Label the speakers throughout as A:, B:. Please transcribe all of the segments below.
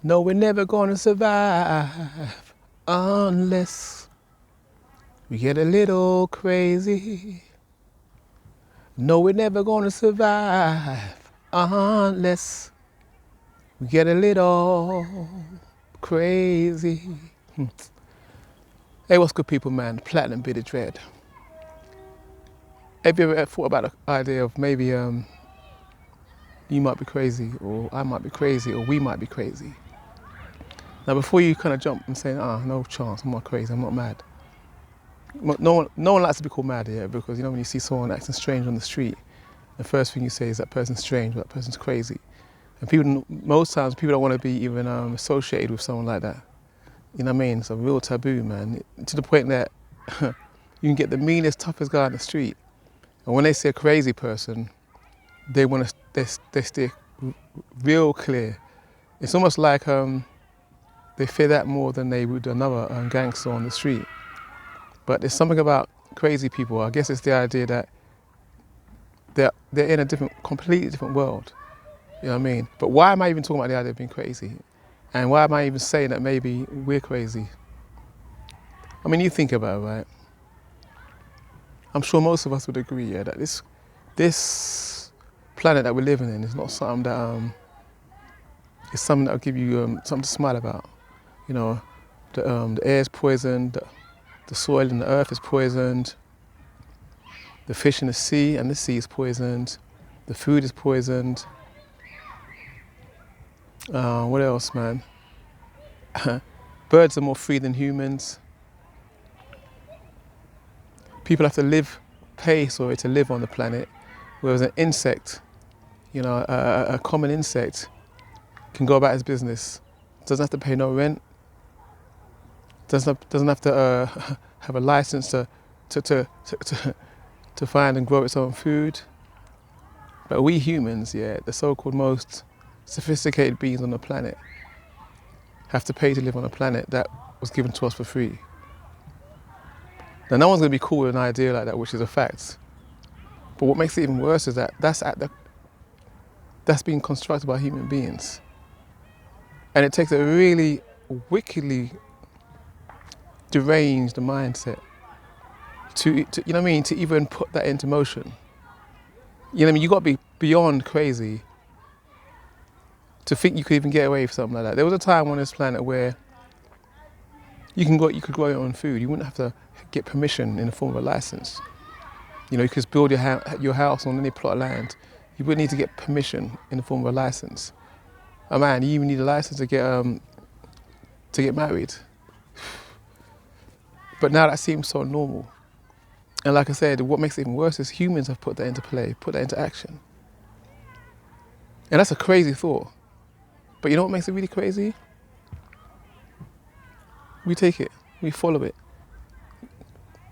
A: No, we're never gonna survive unless we get a little crazy. No, we're never gonna survive unless we get a little crazy. Hey, what's good, people, man? Platinum Bearded Dread. Have you ever thought about the idea of maybe you might be crazy, or I might be crazy, or we might be crazy? Now, before you kind of jump and say, no chance, I'm not crazy, I'm not mad. No one likes to be called mad, yeah, because you know when you see someone acting strange on the street, the first thing you say is that person's strange, or that person's crazy. And most times, people don't want to be even associated with someone like that. You know what I mean? It's a real taboo, man, to the point that you can get the meanest, toughest guy on the street, and when they see a crazy person, they want to they stay real clear. It's almost like they fear that more than they would another gangster on the street. But there's something about crazy people. I guess it's the idea that they're in a completely different world. You know what I mean? But why am I even talking about the idea of being crazy? And why am I even saying that maybe we're crazy? I mean, you think about it, right? I'm sure most of us would agree, yeah, that this planet that we're living in is not something that is something that will give you something to smile about. You know, the air is poisoned, the soil in the earth is poisoned, the fish in the sea and the sea is poisoned, the food is poisoned. What else, man? Birds are more free than humans. People have to pay to live on the planet, whereas an insect, you know, a common insect can go about his business. Doesn't have to pay no rent. Doesn't have to have a license to find and grow its own food. But we humans, yeah, the so-called most sophisticated beings on the planet, have to pay to live on a planet that was given to us for free. Now, no one's going to be cool with an idea like that, which is a fact. But what makes it even worse is that that's being constructed by human beings. And it takes a really wickedly deranged mindset to you know what I mean, to even put that into motion. You know what I mean? You got to be beyond crazy to think you could even get away with something like that. There was a time on this planet where you could grow your own food. You wouldn't have to get permission in the form of a license. You know, you could build your house on any plot of land. You wouldn't need to get permission in the form of a license. Oh man, you even need a license to get married. But now that seems so normal. And like I said, what makes it even worse is humans have put that into play, put that into action. And that's a crazy thought. But you know what makes it really crazy? We take it, we follow it.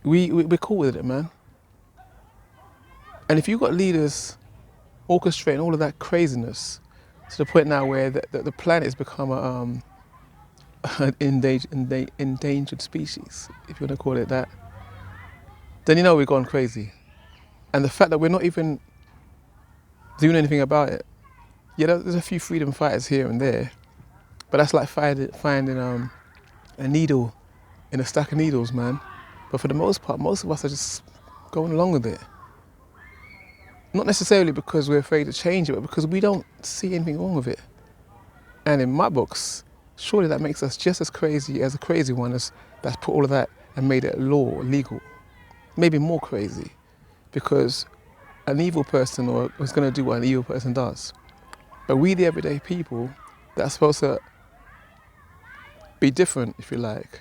A: We're cool with it, man. And if you've got leaders orchestrating all of that craziness to the point now where the planet has become an endangered species, if you want to call it that, then you know we've gone crazy. And the fact that we're not even doing anything about it. Yeah, there's a few freedom fighters here and there, but that's like finding a needle in a stack of needles, man. But for the most part, most of us are just going along with it. Not necessarily because we're afraid to change it, but because we don't see anything wrong with it. And in my books, surely that makes us just as crazy as a crazy one that's put all of that and made it law, legal. Maybe more crazy, because an evil person is going to do what an evil person does. But we, the everyday people, that are supposed to be different, if you like,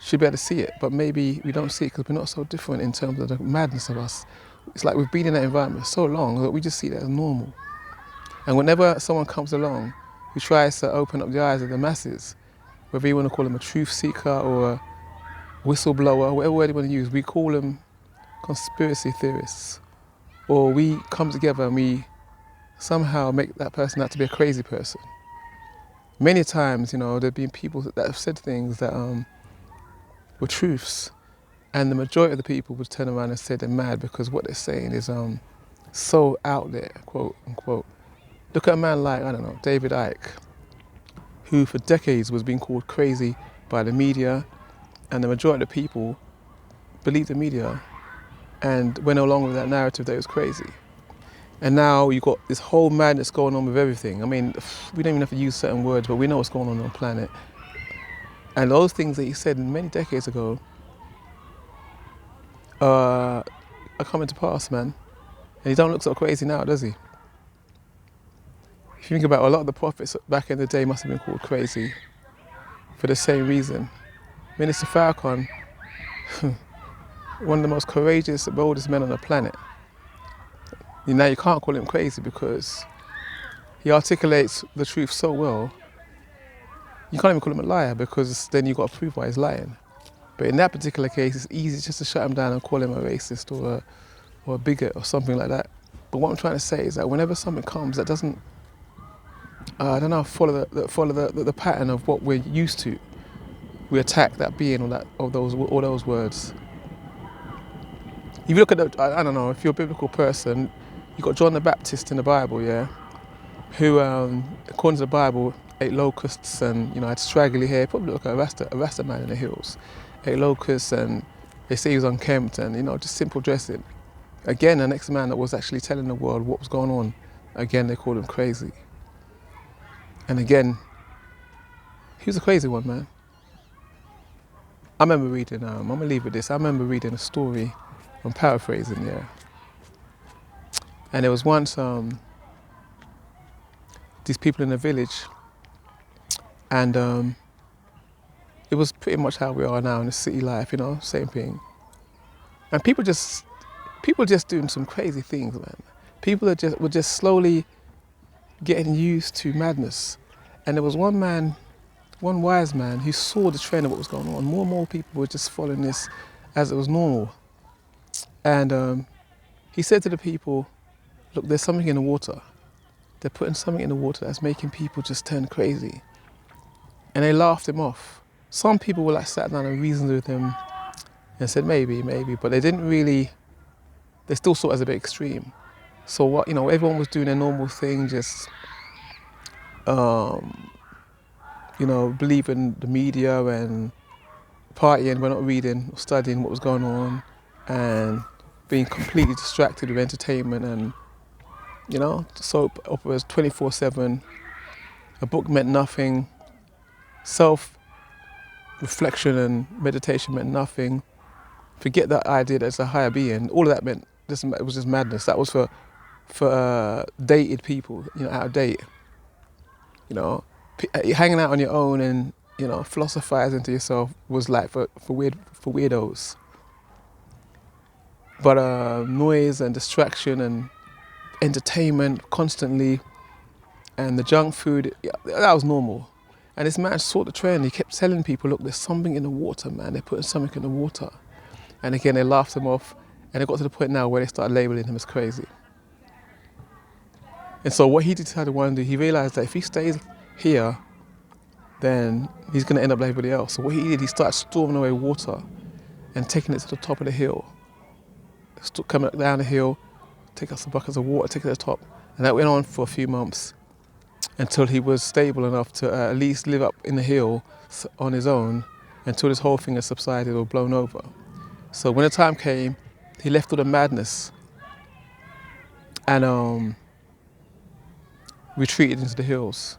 A: should be able to see it. But maybe we don't see it because we're not so different in terms of the madness of us. It's like we've been in that environment so long that we just see that as normal. And whenever someone comes along who tries to open up the eyes of the masses, whether you want to call them a truth seeker or a whistleblower, whatever word you want to use, we call them conspiracy theorists. Or we come together and we somehow make that person out to be a crazy person. Many times, you know, there have been people that have said things that were truths, and the majority of the people would turn around and say they're mad because what they're saying is so out there, quote unquote. Look at a man like, I don't know, David Icke, who for decades was being called crazy by the media, and the majority of the people believed the media and went along with that narrative that it was crazy. And now you've got this whole madness going on with everything. I mean, we don't even have to use certain words, but we know what's going on the planet. And those things that he said many decades ago are coming to pass, man. And he don't look so crazy now, does he? If you think about it, a lot of the prophets back in the day must have been called crazy for the same reason. Minister Farrakhan, one of the most courageous, boldest men on the planet. Now you can't call him crazy because he articulates the truth so well. You can't even call him a liar because then you've got to prove why he's lying. But in that particular case, it's easy just to shut him down and call him a racist or a bigot or something like that. But what I'm trying to say is that whenever something comes that doesn't, follow the pattern of what we're used to, we attack that being or those words. If you look at if you're a biblical person, you've got John the Baptist in the Bible, yeah, who, according to the Bible, ate locusts and had straggly hair, probably look like a Rasta man in the hills. Ate locusts and they say he was unkempt and just simple dressing. Again, the next man that was actually telling the world what was going on, again they called him crazy. And again, he was a crazy one, man. I remember reading, I'm gonna leave with this. I remember reading a story, I'm paraphrasing, yeah. And there was once these people in a village, and it was pretty much how we are now in the city life, same thing. And people just doing some crazy things, man. People were just slowly getting used to madness. And there was one wise man who saw the trend of what was going on. More and more people were just following this as it was normal. And he said to the people, look, there's something in the water. They're putting something in the water that's making people just turn crazy. And they laughed him off. Some people were sat down and reasoned with him and said maybe, but they didn't really, they still saw it as a bit extreme. So what, everyone was doing their normal thing, just, believing the media and partying, but not reading or studying what was going on and being completely distracted with entertainment and, soap operas 24/7. A book meant nothing. Self-reflection and meditation meant nothing. Forget that idea that it's a higher being. All of that meant it was just madness. That was for dated people, out of date. Hanging out on your own and philosophizing to yourself was for weirdos. But noise and distraction and entertainment constantly, and the junk food, that was normal. And this man saw the trend. He kept telling people, look, there's something in the water, man. They're putting something in the water. And again, they laughed him off. And it got to the point now where they started labeling him as crazy. And so what he decided one day, he realized that if he stays here, then he's going to end up like everybody else. So what he did, he started storing away water and taking it to the top of the hill. Coming down the hill, take out some buckets of water, take it to the top. And that went on for a few months until he was stable enough to at least live up in the hill on his own until this whole thing had subsided or blown over. So when the time came, he left all the madness and retreated into the hills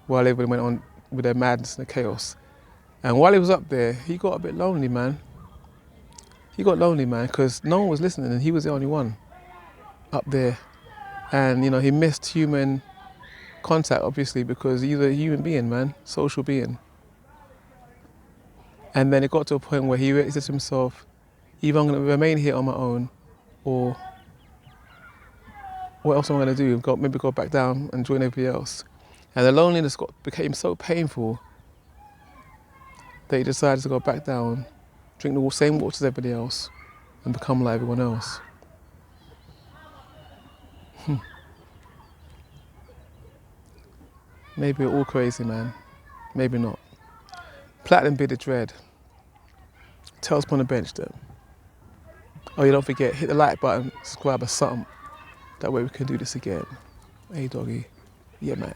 A: while everybody went on with their madness and the chaos. And while he was up there, he got a bit lonely, man. He got lonely, man, because no one was listening and he was the only one up there. And, he missed human contact, obviously, because he's a human being, man, social being. And then it got to a point where he said to himself, either I'm going to remain here on my own, or what else am I going to do? Maybe go back down and join everybody else. And the loneliness became so painful that he decided to go back down, drink the same water as everybody else, and become like everyone else. Maybe we're all crazy, man. Maybe not. Platinum Bearded Dread. Tales upon the bench, though. Oh, you don't forget, hit the like button, subscribe or something. That way we can do this again. Hey, doggy. Yeah, man.